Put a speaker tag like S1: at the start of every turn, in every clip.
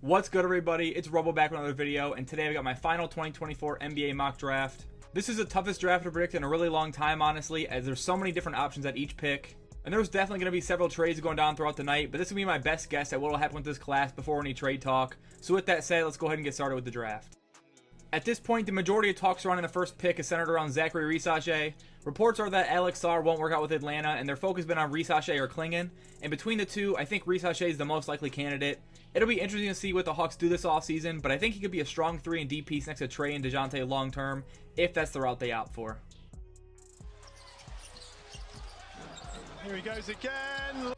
S1: What's good, everybody? It's Robo back with another video, and today I got my final 2024 NBA mock draft. This is the toughest draft to predict in a really long time, honestly, as there's so many different options at each pick. And there's definitely going to be several trades going down throughout the night, but this is going to be my best guess at what will happen with this class before any trade talk. So with that said, let's go ahead and get started with the draft. At this point, the majority of talks surrounding the first pick is centered around Zaccharie Risacher. Reports are that Alex Sarr won't work out with Atlanta, and their focus has been on Risacher or Klingon. And between the two, I think Risacher is the most likely candidate. It'll be interesting to see what the Hawks do this offseason, but I think he could be a strong 3 and D piece next to Trey and DeJounte long term, if that's the route they opt for.
S2: Here he goes again.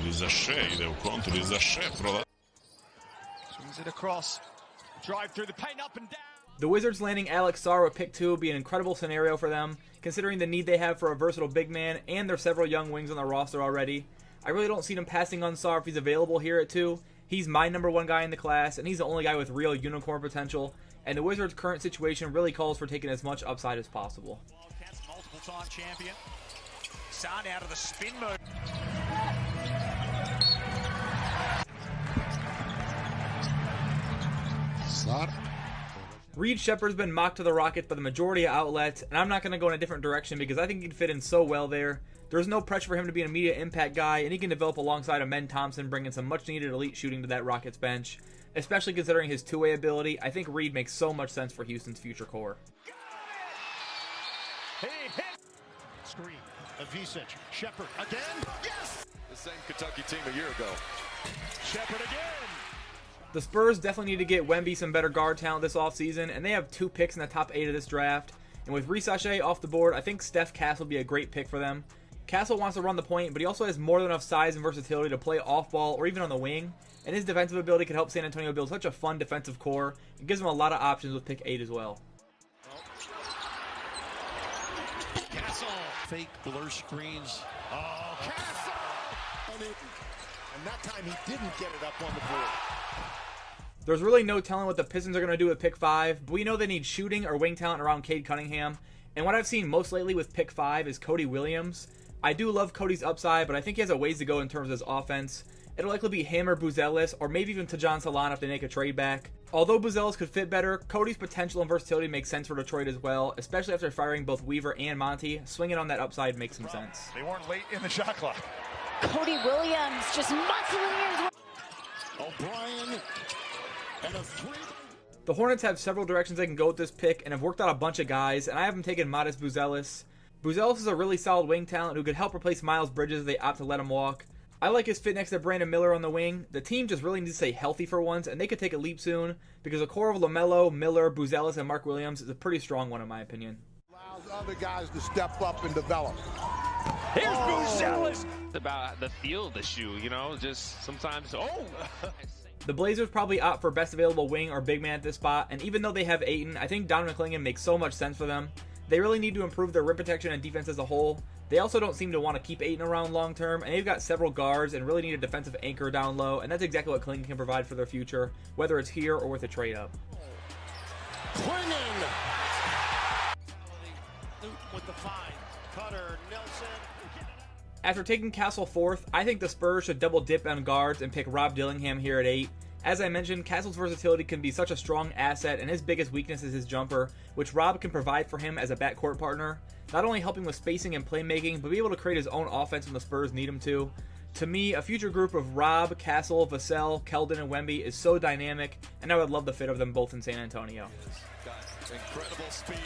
S3: Risacher, ide u kontru, Risacher prova.
S2: Swings it across. Drive through the paint, up and down.
S1: The Wizards landing Alex Sarr with pick 2 would be an incredible scenario for them, considering the need they have for a versatile big man and their several young wings on the roster already. I really don't see them passing on Sarr if he's available here at 2. He's my number 1 guy in the class, and he's the only guy with real unicorn potential, and the Wizards' current situation really calls for taking as much upside as possible.
S4: Wildcats, multiple-time champion. Son out of the spin mode.
S1: Reed Sheppard's been mocked to the Rockets by the majority of outlets, and I'm not going to go in a different direction because I think he can fit in so well there. There's no pressure for him to be an immediate impact guy, and he can develop alongside Amen Thompson, bringing some much-needed elite shooting to that Rockets bench. Especially considering his two-way ability, I think Reed makes so much sense for Houston's future core.
S2: He hit. Screen. Avicic. Sheppard again. Yes!
S5: The same Kentucky team a year ago.
S2: Sheppard again.
S1: The Spurs definitely need to get Wemby some better guard talent this offseason, and they have 2 picks in the top 8 of this draft. And with Risacher off the board, I think Steph Castle will be a great pick for them. Castle wants to run the point, but he also has more than enough size and versatility to play off ball or even on the wing. And his defensive ability could help San Antonio build such a fun defensive core. It gives them a lot of options with pick 8 as well.
S2: Castle. Fake blur screens. Oh, Castle! And that time he didn't get it up on the board.
S1: There's really no telling what the Pistons are going to do with pick 5, but we know they need shooting or wing talent around Cade Cunningham. And what I've seen most lately with pick 5 is Cody Williams. I do love Cody's upside, but I think he has a ways to go in terms of his offense. It'll likely be him or Buzelis, or maybe even Tajon Salon if they make a trade back. Although Buzelis could fit better, Cody's potential and versatility makes sense for Detroit as well, especially after firing both Weaver and Monty. Swinging on that upside makes some sense.
S2: They weren't late in the shot clock.
S6: Cody Williams just muscling his.
S2: O'Brien and a 3.
S1: The Hornets have several directions they can go with this pick and have worked out a bunch of guys, and I have them taking Modest Buzelis. Buzelis is a really solid wing talent who could help replace Miles Bridges if they opt to let him walk. I like his fit next to Brandon Miller on the wing. The team just really needs to stay healthy for once, and they could take a leap soon, because a core of LaMelo, Miller, Buzelis, and Mark Williams is a pretty strong one in my opinion.
S7: Allows other guys to step up and develop.
S4: Here's Buzelis.
S8: It's about the feel of the shoe, you know, just sometimes,
S1: The Blazers probably opt for best available wing or big man at this spot, and even though they have Ayton, I think Donovan Clingan makes so much sense for them. They really need to improve their rim protection and defense as a whole. They also don't seem to want to keep Ayton around long term, and they've got several guards and really need a defensive anchor down low, and that's exactly what Clingan can provide for their future, whether it's here or with a trade up.
S2: Clingan. With the find. Cutter, Nelson.
S1: After taking Castle 4th, I think the Spurs should double dip on guards and pick Rob Dillingham here at 8. As I mentioned, Castle's versatility can be such a strong asset, and his biggest weakness is his jumper, which Rob can provide for him as a backcourt partner, not only helping with spacing and playmaking, but be able to create his own offense when the Spurs need him to. To me, a future group of Rob, Castle, Vassell, Keldon, and Wemby is so dynamic, and I would love the fit of them both in San Antonio.
S5: Got incredible speed,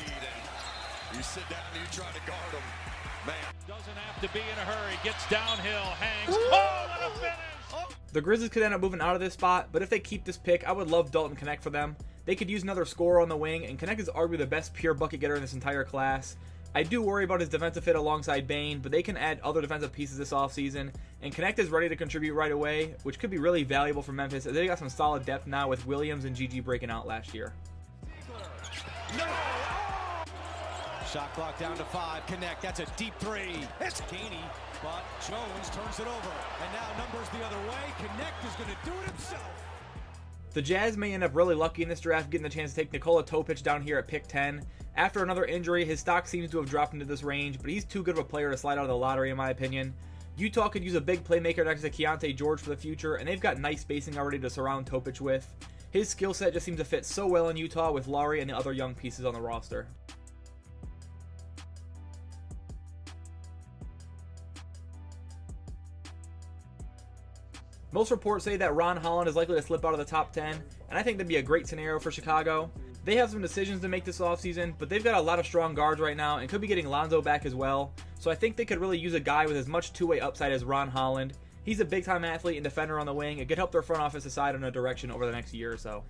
S5: and you sit down and you try to guard him. Man.
S4: Doesn't have to be in a hurry. Gets downhill, hangs. Oh, what a finish! Oh.
S1: The Grizzlies could end up moving out of this spot, but if they keep this pick, I would love Dalton Connect for them. They could use another scorer on the wing, and Connect is arguably the best pure bucket getter in this entire class. I do worry about his defensive fit alongside Bane, but they can add other defensive pieces this offseason, and Connect is ready to contribute right away, which could be really valuable for Memphis, as they got some solid depth now with Williams and GG breaking out last year.
S4: No!
S9: Shot clock down to 5. Connect. That's a deep 3. It's Gainey, but Jones turns it over. And now numbers the other way. Connect is going to do it himself.
S1: The Jazz may end up really lucky in this draft getting the chance to take Nikola Topic down here at pick 10. After another injury, his stock seems to have dropped into this range, but he's too good of a player to slide out of the lottery in my opinion. Utah could use a big playmaker next to Keontae George for the future, and they've got nice spacing already to surround Topic with. His skill set just seems to fit so well in Utah with Lowry and the other young pieces on the roster. Most reports say that Ron Holland is likely to slip out of the top 10, and I think that'd be a great scenario for Chicago. They have some decisions to make this offseason, but they've got a lot of strong guards right now and could be getting Lonzo back as well, so I think they could really use a guy with as much two-way upside as Ron Holland. He's a big-time athlete and defender on the wing. It could help their front office decide on a direction over the next year or so.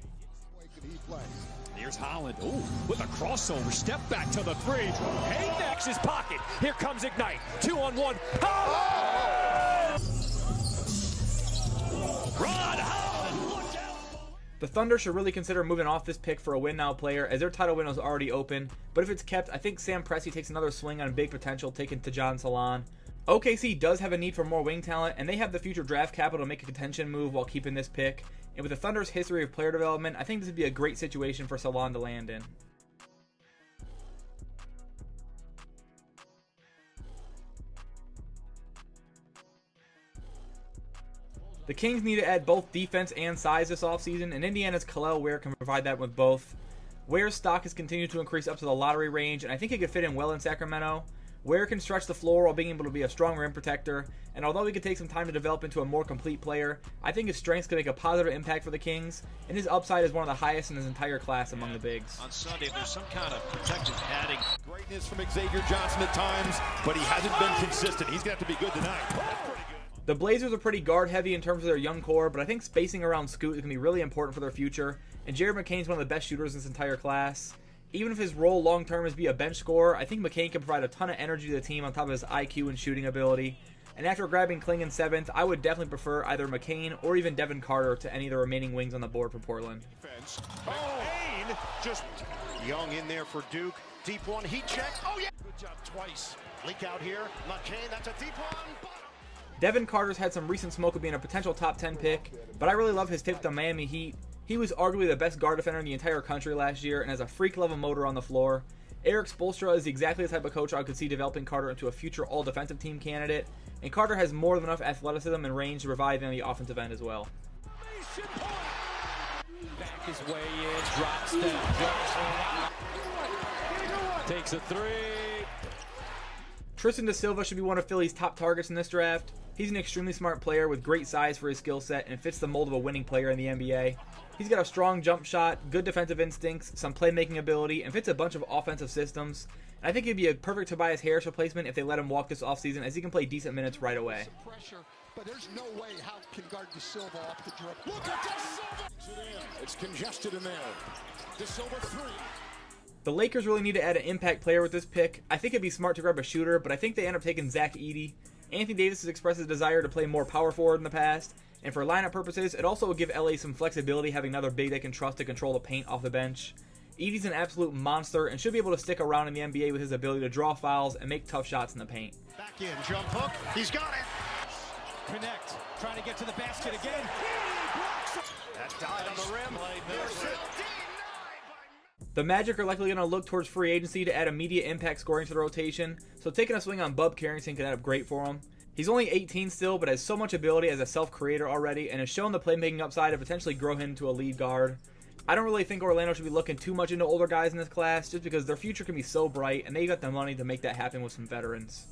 S9: Here's Holland. Ooh, with a crossover. Step back to the three. Hayden's his pocket. Here comes Ignite. 2-on-1. Holland! Ron Holland, look out!
S1: The Thunder should really consider moving off this pick for a win-now player, as their title window is already open. But if it's kept, I think Sam Presti takes another swing on big potential taken to John Salon. OKC does have a need for more wing talent, and they have the future draft capital to make a contention move while keeping this pick. And with the Thunder's history of player development, I think this would be a great situation for Salon to land in. The Kings need to add both defense and size this offseason, and Indiana's Kel'el Ware can provide that with both. Ware's stock has continued to increase up to the lottery range, and I think he could fit in well in Sacramento. Ware can stretch the floor while being able to be a strong rim protector, and although he could take some time to develop into a more complete player, I think his strengths could make a positive impact for the Kings, and his upside is one of the highest in his entire class among the bigs.
S5: On Sunday, there's some kind of protective padding.
S2: Greatness from Xavier Johnson at times, but he hasn't been consistent. He's going to have to be good tonight. That's pretty good.
S1: The Blazers are pretty guard heavy in terms of their young core, but I think spacing around Scoot is going to be really important for their future, and Jared McCain's one of the best shooters in this entire class. Even if his role long-term is be a bench scorer, I think McCain can provide a ton of energy to the team on top of his IQ and shooting ability. And after grabbing Kling in 7th, I would definitely prefer either McCain or even Devin Carter to any of the remaining wings on the board for Portland.
S2: McCain just Young in there for Duke. Deep one, heat check. Oh, yeah. Good job twice. Leak out here. McCain, that's a deep one.
S1: Devin Carter's had some recent smoke of being a potential top 10 pick, but I really love his fit with the Miami Heat. He was arguably the best guard defender in the entire country last year and has a freak-level motor on the floor. Eric Spoelstra is exactly the type of coach I could see developing Carter into a future all-defensive team candidate, and Carter has more than enough athleticism and range to provide on the offensive end as well.
S9: Back his way in, drop step, takes a three.
S1: Tristan Da Silva should be one of Philly's top targets in this draft. He's an extremely smart player with great size for his skill set and fits the mold of a winning player in the NBA. He's got a strong jump shot, good defensive instincts, some playmaking ability, and fits a bunch of offensive systems. And I think he'd be a perfect Tobias Harris replacement if they let him walk this offseason, as he can play decent minutes right away.
S7: But there's no way how can guard Da Silva off the dribble. Look at Da Silva! It's congested in there. Da Silva 3.
S1: The Lakers really need to add an impact player with this pick. I think it'd be smart to grab a shooter, but I think they end up taking Zach Edey. Anthony Davis has expressed his desire to play more power forward in the past, and for lineup purposes, it also would give LA some flexibility having another big they can trust to control the paint off the bench. Edey's an absolute monster and should be able to stick around in the NBA with his ability to draw fouls and make tough shots in the paint.
S2: Back in, jump hook. He's got it.
S9: Connect, trying to get to the basket again.
S2: That died on the rim.
S1: The Magic are likely going to look towards free agency to add immediate impact scoring to the rotation, so taking a swing on Bub Carrington could end up great for him. He's only 18 still, but has so much ability as a self-creator already, and has shown the playmaking upside to potentially grow him to a lead guard. I don't really think Orlando should be looking too much into older guys in this class, just because their future can be so bright, and they got the money to make that happen with some veterans.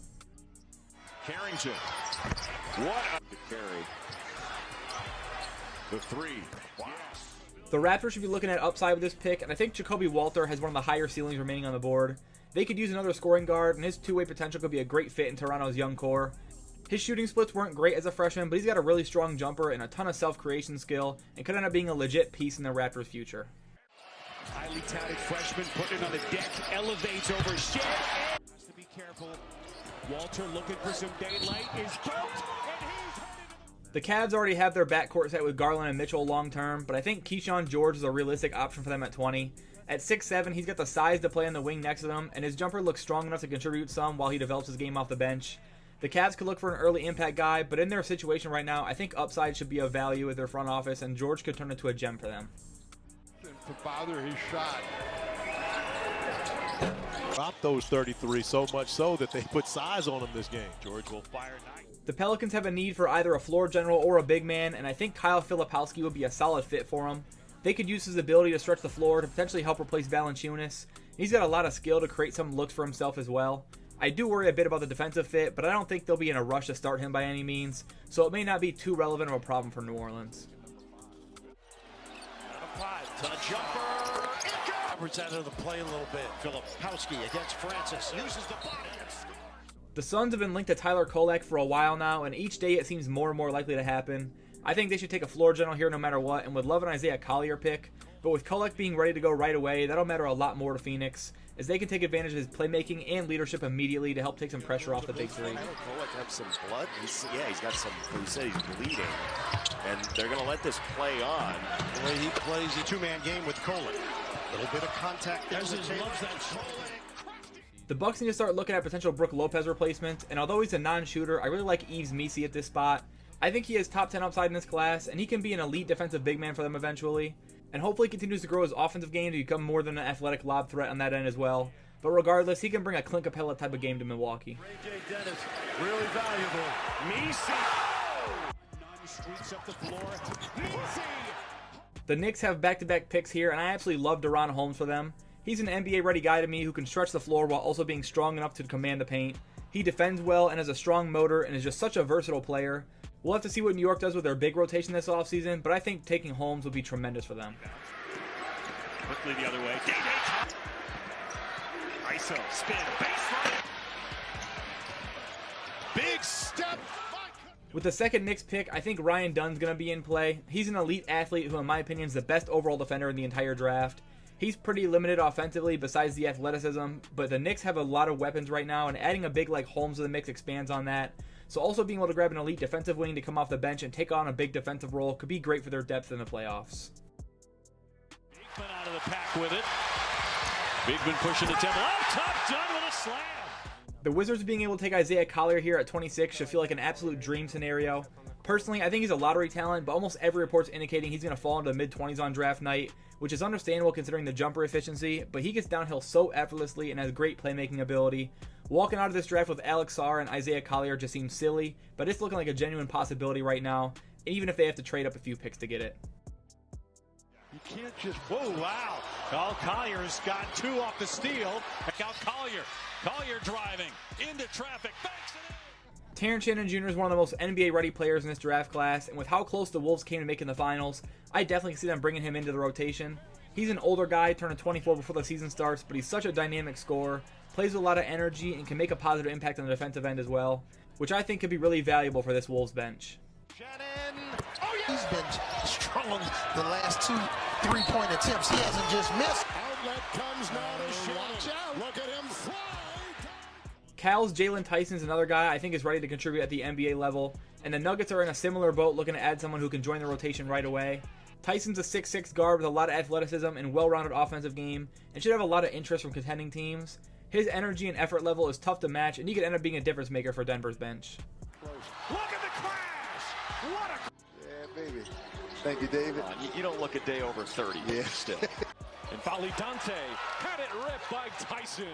S2: Carrington. What a carry. The three. Wow.
S1: The Raptors should be looking at upside with this pick, and I think Jacoby Walter has one of the higher ceilings remaining on the board. They could use another scoring guard, and his two-way potential could be a great fit in Toronto's young core. His shooting splits weren't great as a freshman, but he's got a really strong jumper and a ton of self-creation skill, and could end up being a legit piece in the Raptors' future.
S9: Highly touted freshman putting it on the deck, elevates over Shea. Has to be careful. Walter looking for some daylight, is dumped, and he's...
S1: The Cavs already have their backcourt set with Garland and Mitchell long-term, but I think Keyshawn George is a realistic option for them at 20. At 6'7", he's got the size to play on the wing next to them, and his jumper looks strong enough to contribute some while he develops his game off the bench. The Cavs could look for an early impact guy, but in their situation right now, I think upside should be of value with their front office, and George could turn into a gem for them.
S7: To bother his shot.
S5: Drop those 33 so much so that they put size on them this game.
S4: George will fire 9.
S1: The Pelicans have a need for either a floor general or a big man, and I think Kyle Filipowski would be a solid fit for him. They could use his ability to stretch the floor to potentially help replace Valanciunas. He's got a lot of skill to create some looks for himself as well. I do worry a bit about the defensive fit, but I don't think they'll be in a rush to start him by any means, so it may not be too relevant of a problem for New Orleans.
S2: To the jumper. Roberts out of the play a little bit. Filipowski against Francis. Uses the body.
S1: The Suns have been linked to Tyler Kolek for a while now, and each day it seems more and more likely to happen. I think they should take a floor general here no matter what, and would love an Isaiah Collier pick. But with Kolek being ready to go right away, that'll matter a lot more to Phoenix, as they can take advantage of his playmaking and leadership immediately to help take some pressure off the big three.
S10: Kolek have some blood. He's got some. He said he's bleeding, and they're going to let this play on.
S2: The way he plays a two-man game with Kolek. A little bit of contact there.
S1: The Bucks need to start looking at potential Brook Lopez replacements, and although he's a non-shooter, I really like Yves Missi at this spot. I think he has top 10 upside in this class, and he can be an elite defensive big man for them eventually, and hopefully continues to grow his offensive game to become more than an athletic lob threat on that end as well. But regardless, he can bring a Clint Capella type of game to Milwaukee.
S2: Ray J. Dennis, really valuable. Missi. Streets up the floor. Missi.
S1: The Knicks have back-to-back picks here, and I absolutely love Deron Holmes for them. He's an NBA-ready guy to me who can stretch the floor while also being strong enough to command the paint. He defends well and has a strong motor and is just such a versatile player. We'll have to see what New York does with their big rotation this offseason, but I think taking Holmes would be tremendous for them.
S4: Quickly the other way. ISO, spin, baseline.
S2: Big step.
S1: With the second Knicks pick, I think Ryan Dunn's going to be in play. He's an elite athlete who, in my opinion, is the best overall defender in the entire draft. He's pretty limited offensively besides the athleticism, but the Knicks have a lot of weapons right now, and adding a big like Holmes to the mix expands on that. So also being able to grab an elite defensive wing to come off the bench and take on a big defensive role could be great for their depth in the playoffs.
S4: Bigman out of the pack with it. Bigman pushing the temple. Up top, done with a slam.
S1: The Wizards being able to take Isaiah Collier here at 26 should feel like an absolute dream scenario. Personally, I think he's a lottery talent, but almost every report's indicating he's going to fall into the mid-20s on draft night, which is understandable considering the jumper efficiency, but he gets downhill so effortlessly and has great playmaking ability. Walking out of this draft with Alex Sarr and Isaiah Collier just seems silly, but it's looking like a genuine possibility right now, even if they have to trade up a few picks to get it.
S2: You can't just, whoa, wow.
S4: Kyle Collier's got 2 off the steal. Out Collier. Collier driving into traffic. Banks it in.
S1: Terrence Shannon Jr. is one of the most NBA-ready players in this draft class, and with how close the Wolves came to making the finals, I definitely see them bringing him into the rotation. He's an older guy, turning 24 before the season starts, but he's such a dynamic scorer, plays with a lot of energy, and can make a positive impact on the defensive end as well, which I think could be really valuable for this Wolves bench.
S2: Shannon. Oh, yeah.
S7: He's been strong the last 2 3-point attempts. He hasn't just missed.
S2: Outlet comes now to Shannon. Look at him fly.
S1: Cal's Jalen Tyson's another guy I think is ready to contribute at the NBA level, and the Nuggets are in a similar boat looking to add someone who can join the rotation right away. Tyson's a 6'6 guard with a lot of athleticism and well-rounded offensive game, and should have a lot of interest from contending teams. His energy and effort level is tough to match, and he could end up being a difference maker for Denver's bench.
S4: Look at the crash! What a...
S5: Yeah, baby. Thank you, David.
S10: You don't look a day over 30.
S5: Yeah.
S10: Still.
S4: And Dante had it ripped by Tyson.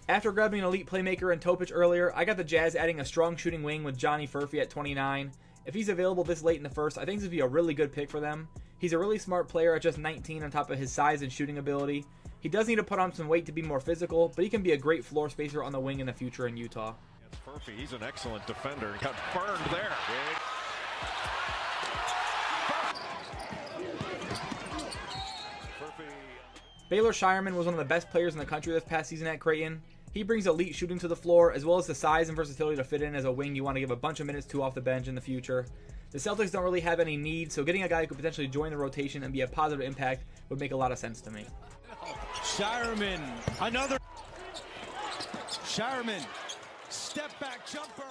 S1: After grabbing an elite playmaker in Topic earlier, I got the Jazz adding a strong shooting wing with Johnny Furphy at 29. If he's available this late in the first, I think this would be a really good pick for them. He's a really smart player at just 19 on top of his size and shooting ability. He does need to put on some weight to be more physical, but he can be a great floor spacer on the wing in the future in Utah.
S5: Furphy, he's an excellent defender. Got burned there.
S1: Baylor Shireman was one of the best players in the country this past season at Creighton. He brings elite shooting to the floor, as well as the size and versatility to fit in as a wing you want to give a bunch of minutes to off the bench in the future. The Celtics don't really have any need, so getting a guy who could potentially join the rotation and be a positive impact would make a lot of sense to me.
S9: Shireman, another. Shireman, step back jumper.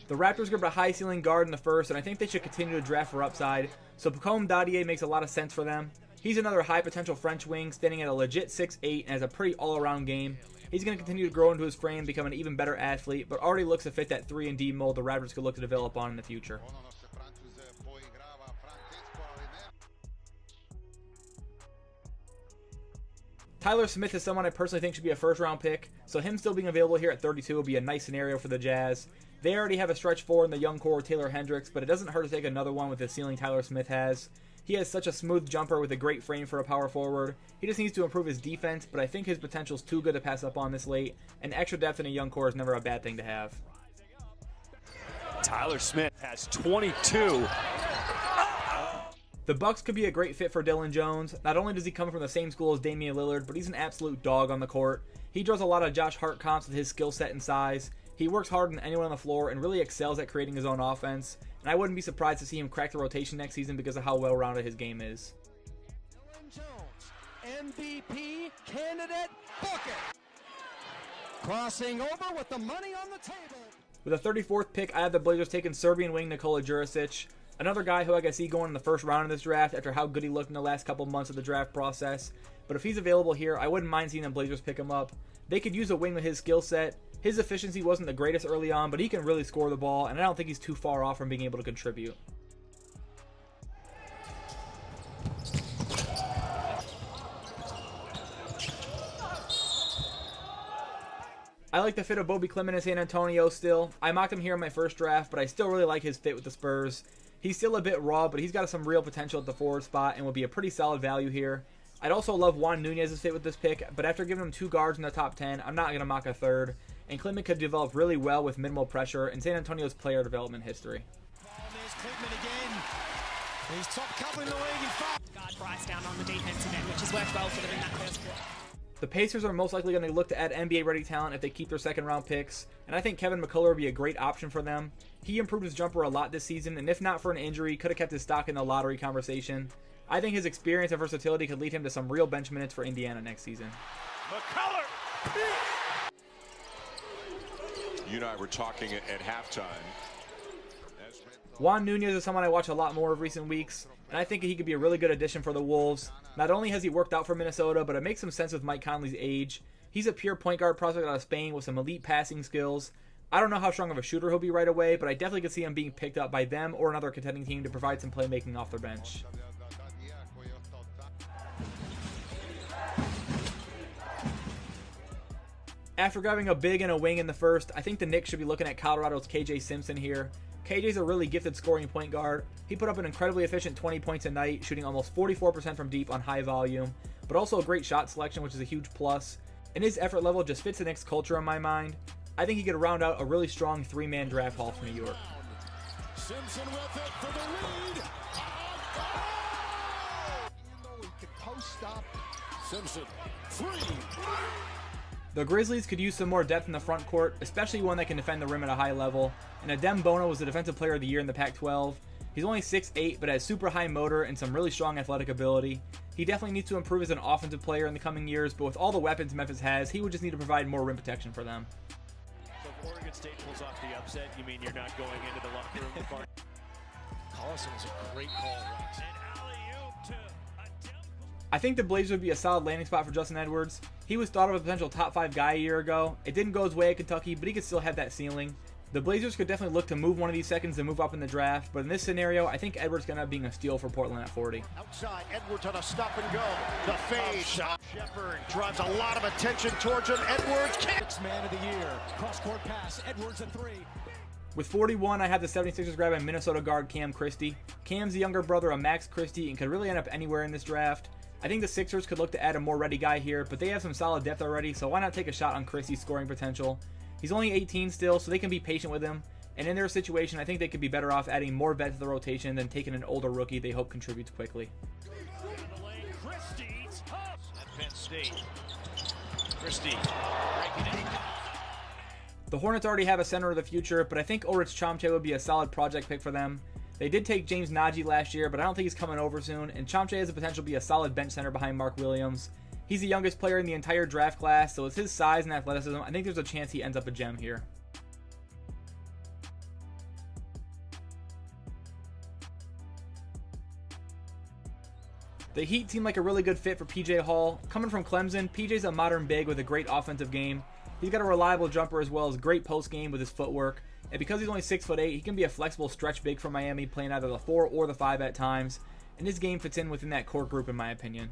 S1: The Raptors grabbed a high ceiling guard in the first, and I think they should continue to draft for upside, so Pacome Dadier makes a lot of sense for them. He's another high potential French wing, standing at a legit 6'8", and has a pretty all-around game. He's going to continue to grow into his frame, become an even better athlete, but already looks to fit that 3-and-D mold the Raptors could look to develop on in the future. Tyler Smith is someone I personally think should be a first-round pick, so him still being available here at 32 would be a nice scenario for the Jazz. They already have a stretch four in the young core Taylor Hendricks, but it doesn't hurt to take another one with the ceiling Tyler Smith has. He has such a smooth jumper with a great frame for a power forward. He just needs to improve his defense, but I think his potential is too good to pass up on this late, and extra depth in a young core is never a bad thing to have.
S9: Tyler Smith has 22.
S1: The Bucks could be a great fit for Dylan Jones. Not only does he come from the same school as Damian Lillard, but he's an absolute dog on the court. He draws a lot of Josh Hart comps with his skill set and size. He works harder than anyone on the floor and really excels at creating his own offense. And I wouldn't be surprised to see him crack the rotation next season because of how well-rounded his game is.
S9: Dylan Jones, MVP candidate bucket. Crossing over with the money on the table.
S1: With the 34th pick, I have the Blazers taking Serbian wing Nikola Jurisic. Another guy who I can see going in the first round of this draft after how good he looked in the last couple months of the draft process. But if he's available here, I wouldn't mind seeing the Blazers pick him up. They could use a wing with his skill set. His efficiency wasn't the greatest early on, but he can really score the ball, and I don't think he's too far off from being able to contribute. I like the fit of Bobby Clement in San Antonio still. I mocked him here in my first draft, but I still really like his fit with the Spurs. He's still a bit raw, but he's got some real potential at the forward spot and will be a pretty solid value here. I'd also love Juan Nunez's fit with this pick, but after giving him 2 guards in the top 10, I'm not going to mock a third. And Clement could develop really well with minimal pressure in San Antonio's player development history.
S9: He's top couple in the league.
S11: Guard Bryce down on the defensive end, which has worked well for them in that first quarter.
S1: The Pacers are most likely going to look to add NBA-ready talent if they keep their second-round picks, and I think Kevin McCullough would be a great option for them. He improved his jumper a lot this season, and if not for an injury, could have kept his stock in the lottery conversation. I think his experience and versatility could lead him to some real bench minutes for Indiana next season.
S4: McCullough!
S5: You and I were talking at halftime.
S1: Juan Nunez is someone I watch a lot more of recent weeks, and I think he could be a really good addition for the Wolves. Not only has he worked out for Minnesota, but it makes some sense with Mike Conley's age. He's a pure point guard prospect out of Spain with some elite passing skills. I don't know how strong of a shooter he'll be right away, but I definitely could see him being picked up by them or another contending team to provide some playmaking off their bench. After grabbing a big and a wing in the first, I think the Knicks should be looking at Colorado's KJ Simpson here. KJ's a really gifted scoring point guard. He put up an incredibly efficient 20 points a night, shooting almost 44% from deep on high volume, but also a great shot selection, which is a huge plus. And his effort level just fits the Knicks culture in my mind. I think he could round out a really strong 3-man draft haul for New York.
S7: Simpson with it for the lead. He can post up. Simpson, free.
S1: The Grizzlies could use some more depth in the front court, especially one that can defend the rim at a high level, and Adem Bono was the Defensive Player of the Year in the Pac-12. He's only 6'8", but has super high motor and some really strong athletic ability. He definitely needs to improve as an offensive player in the coming years, but with all the weapons Memphis has, he would just need to provide more rim protection for them.
S4: So if Oregon State pulls off the upset, you mean you're not going into the locker room?
S7: Collison is a great call, Rex.
S4: And alley-oop to Adem.
S1: I think the Blazers would be a solid landing spot for Justin Edwards. He was thought of as a potential top 5 guy a year ago. It didn't go his way at Kentucky, but he could still have that ceiling. The Blazers could definitely look to move one of these seconds and move up in the draft, but in this scenario, I think Edwards going to end up being a steal for Portland at 40.
S2: Outside, Edwards on a stop and go. The fade shot. Shepard drives a lot of attention towards him. Edwards can't.
S9: 6th man of the year. Cross-court pass. Edwards a 3.
S1: With 41, I have the 76ers grabbing Minnesota guard Cam Christie. Cam's the younger brother of Max Christie and could really end up anywhere in this draft. I think the Sixers could look to add a more ready guy here, but they have some solid depth already, so why not take a shot on Christie's scoring potential? He's only 18 still, so they can be patient with him. And in their situation, I think they could be better off adding more vet to the rotation than taking an older rookie they hope contributes quickly.
S4: Christie at Penn State. Christie breaking it.
S1: The Hornets already have a center of the future, but I think Ulrich Chomche would be a solid project pick for them. They did take James Nagy last year, but I don't think he's coming over soon, and Chomche has the potential to be a solid bench center behind Mark Williams. He's the youngest player in the entire draft class, so with his size and athleticism, I think there's a chance he ends up a gem here. The Heat seem like a really good fit for PJ Hall. Coming from Clemson, PJ's a modern big with a great offensive game. He's got a reliable jumper as well as great post game with his footwork. And because he's only 6'8", he can be a flexible stretch big for Miami, playing either the 4 or the 5 at times. And his game fits in within that core group in my opinion.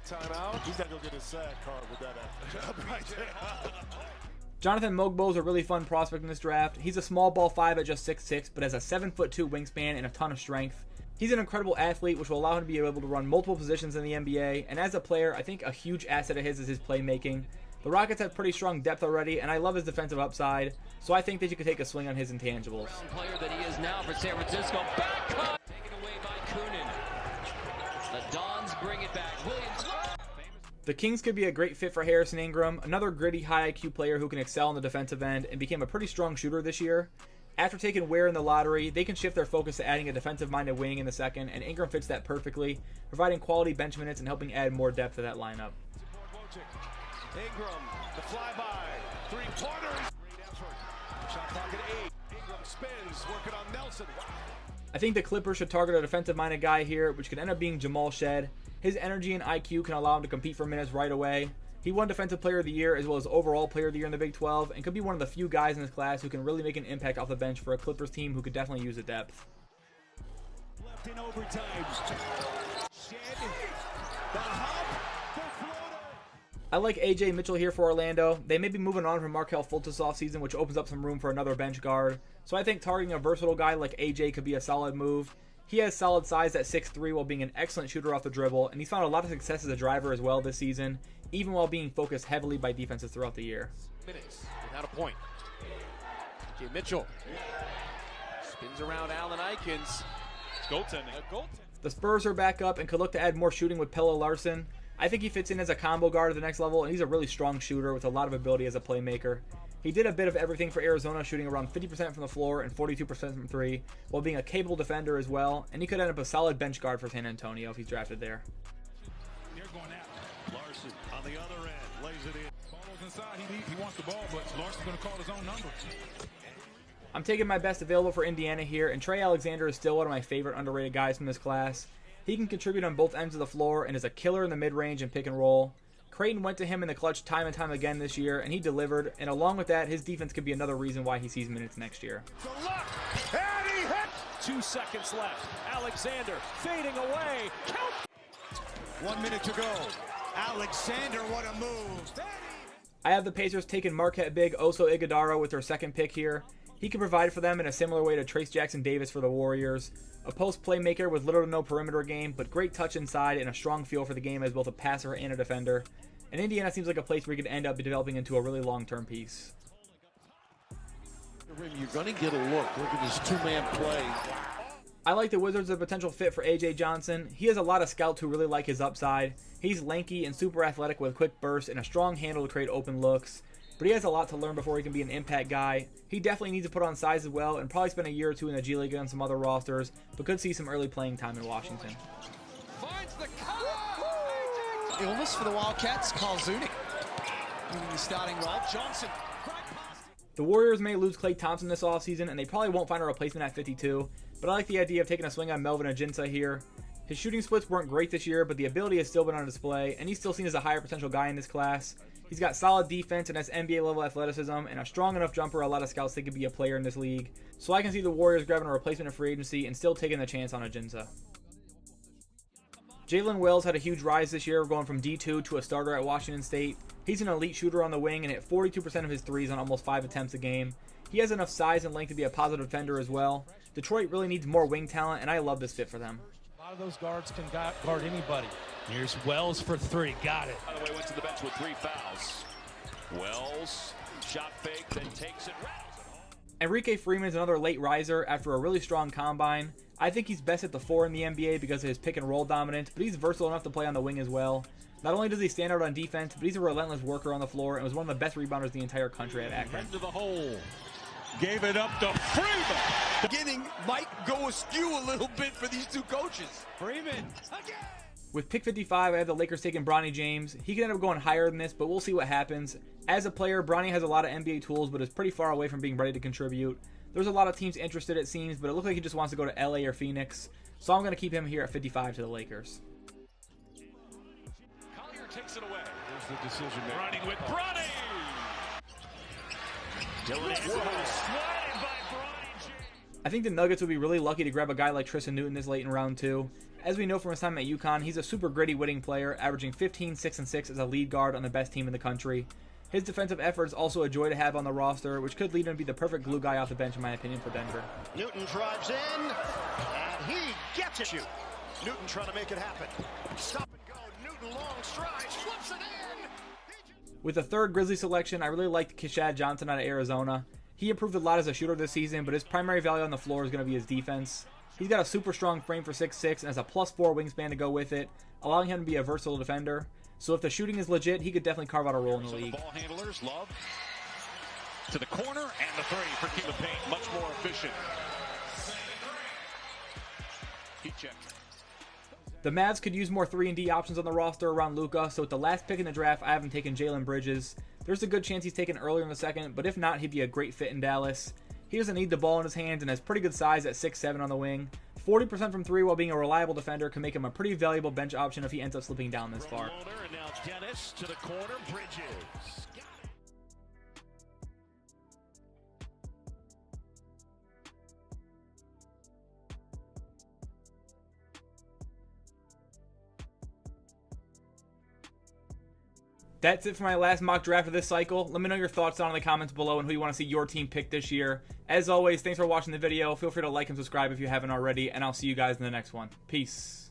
S7: Timeout. He's got to go get his SAG card with that right there.
S1: Jonathan Mogbo is a really fun prospect in this draft. He's a small ball 5 at just 6'6", but has a 7'2" wingspan and a ton of strength. He's an incredible athlete, which will allow him to be able to run multiple positions in the NBA, and as a player, I think a huge asset of his is his playmaking. The Rockets have pretty strong depth already, and I love his defensive upside, so I think that you could take a swing on his intangibles.
S8: Player that he is now for San Francisco. Back cut. Taken away by Kunin. The Dons bring it back. Williams.
S1: The Kings could be a great fit for Harrison Ingram, another gritty, high IQ player who can excel on the defensive end and became a pretty strong shooter this year. After taking Ware in the lottery, they can shift their focus to adding a defensive-minded wing in the second, and Ingram fits that perfectly, providing quality bench minutes and helping add more depth to that lineup.
S9: Ingram, the flyby, three-pointers. Great effort. Shot clock at 8. Ingram spins, working on Nelson. Wow.
S1: I think the Clippers should target a defensive-minded guy here, which could end up being Jamal Shead. His energy and IQ can allow him to compete for minutes right away. He won Defensive Player of the Year as well as Overall Player of the Year in the Big 12 and could be one of the few guys in this class who can really make an impact off the bench for a Clippers team who could definitely use the depth.
S9: Left in overtime. Shed, the hop, the floater.
S1: I like AJ Mitchell here for Orlando. They may be moving on from Markelle Fultz this offseason, which opens up some room for another bench guard. So I think targeting a versatile guy like AJ could be a solid move. He has solid size at 6'3" while being an excellent shooter off the dribble, and he's found a lot of success as a driver as well this season, even while being focused heavily by defenses throughout the year.
S12: Minutes without a point. AJ Mitchell spins around Allen Ikens.
S4: It's goaltending.
S1: The Spurs are back up and could look to add more shooting with Pelle Larsson. I think he fits in as a combo guard at the next level, and he's a really strong shooter with a lot of ability as a playmaker. He did a bit of everything for Arizona, shooting around 50% from the floor and 42% from 3, while being a capable defender as well, and he could end up a solid bench guard for San Antonio if he's drafted there.
S4: They're going out. Larson on the other end lays it in. Follows inside. He wants the ball, but Larson's going to call his own number.
S1: I'm taking my best available for Indiana here, and Trey Alexander is still one of my favorite underrated guys from this class. He can contribute on both ends of the floor and is a killer in the mid-range and pick and roll. Creighton went to him in the clutch time and time again this year, and he delivered, and along with that, his defense could be another reason why he sees minutes next year.
S9: 2 seconds left. Alexander fading away. Count. 1 minute to go. Alexander, what a move.
S1: I have the Pacers taking Marquette big Oso Iguodala with their second pick here. He can provide for them in a similar way to Trace Jackson Davis for the Warriors. A post playmaker with little to no perimeter game, but great touch inside and a strong feel for the game as both a passer and a defender. And Indiana seems like a place where he could end up developing into a really long-term piece.
S7: You're going to get a look. Look at this two-man play.
S1: I like the Wizards as a potential fit for AJ Johnson. He has a lot of scouts who really like his upside. He's lanky and super athletic with quick bursts and a strong handle to create open looks. But he has a lot to learn before he can be an impact guy. He definitely needs to put on size as well and probably spend a year or two in the G League on some other rosters, but could see some early playing time in Washington.
S9: Finds the cut. Illness for the Wildcats. Carl Zunic moving the starting role. Johnson.
S1: The Warriors may lose Klay Thompson this offseason, and they probably won't find a replacement at 52, but I like the idea of taking a swing on Melvin Ajinça here. His shooting splits weren't great this year, but the ability has still been on display, and he's still seen as a higher potential guy in this class. He's got solid defense and has NBA-level athleticism and a strong enough jumper a lot of scouts think could be a player in this league. So I can see the Warriors grabbing a replacement in free agency and still taking the chance on Ajinça. Jalen Wells had a huge rise this year, going from D2 to a starter at Washington State. He's an elite shooter on the wing and hit 42% of his threes on almost 5 attempts a game. He has enough size and length to be a positive defender as well. Detroit really needs more wing talent, and I love this fit for them.
S9: A lot of those guards can guard anybody. Here's Wells for 3. Got it.
S4: By the way, went to the bench with 3 fouls. Wells, shot fake, then takes it.
S1: Enrique Freeman is another late riser after a really strong combine. I think he's best at the 4 in the NBA because of his pick and roll dominance, but he's versatile enough to play on the wing as well. Not only does he stand out on defense, but he's a relentless worker on the floor and was one of the best rebounders in the entire country at Akron.
S4: Into the hole. Gave it up to Freeman.
S12: Beginning might go askew a little bit for these two coaches.
S9: Freeman again.
S1: With pick 55, I have the Lakers taking Bronny James. He could end up going higher than this, but we'll see what happens. As a player, Bronny has a lot of NBA tools, but is pretty far away from being ready to contribute. There's a lot of teams interested, it seems, but it looks like he just wants to go to LA or Phoenix. So I'm going to keep him here at 55 to the Lakers.
S4: Collier takes it away.
S7: Here's the decision maker.
S4: Running with Bronny. Dylan swatted by Bronny James.
S1: I think the Nuggets would be really lucky to grab a guy like Tristan Newton this late in round 2. As we know from his time at UConn, he's a super gritty winning player, averaging 15, 6, and 6 as a lead guard on the best team in the country. His defensive effort is also a joy to have on the roster, which could lead him to be the perfect glue guy off the bench in my opinion for Denver.
S2: Newton drives in, and he gets it. Newton trying to make it happen. Stop and go. Newton long strides, flips it in.
S1: With the third Grizzly selection, I really liked Keshad Johnson out of Arizona. He improved a lot as a shooter this season, but his primary value on the floor is going to be his defense. He's got a super strong frame for 6'6" and has a +4 wingspan to go with it, allowing him to be a versatile defender. So if the shooting is legit, he could definitely carve out a role in the league.
S4: Ball handlers, Love to the corner, and the three for King of Paint, much more efficient. Heat check.
S1: The Mavs could use more 3-and-D options on the roster around Luka, so with the last pick in the draft, I haven't taken Jalen Bridges. There's a good chance he's taken earlier in the second, but if not, he'd be a great fit in Dallas. He doesn't need the ball in his hands and has pretty good size at 6'7" on the wing. 40% from 3 while being a reliable defender can make him a pretty valuable bench option if he ends up slipping down this far.
S2: And now Dennis to the corner, Bridges.
S1: That's it for my last mock draft of this cycle. Let me know your thoughts down in the comments below and who you want to see your team pick this year. As always, thanks for watching the video. Feel free to like and subscribe if you haven't already, and I'll see you guys in the next one. Peace.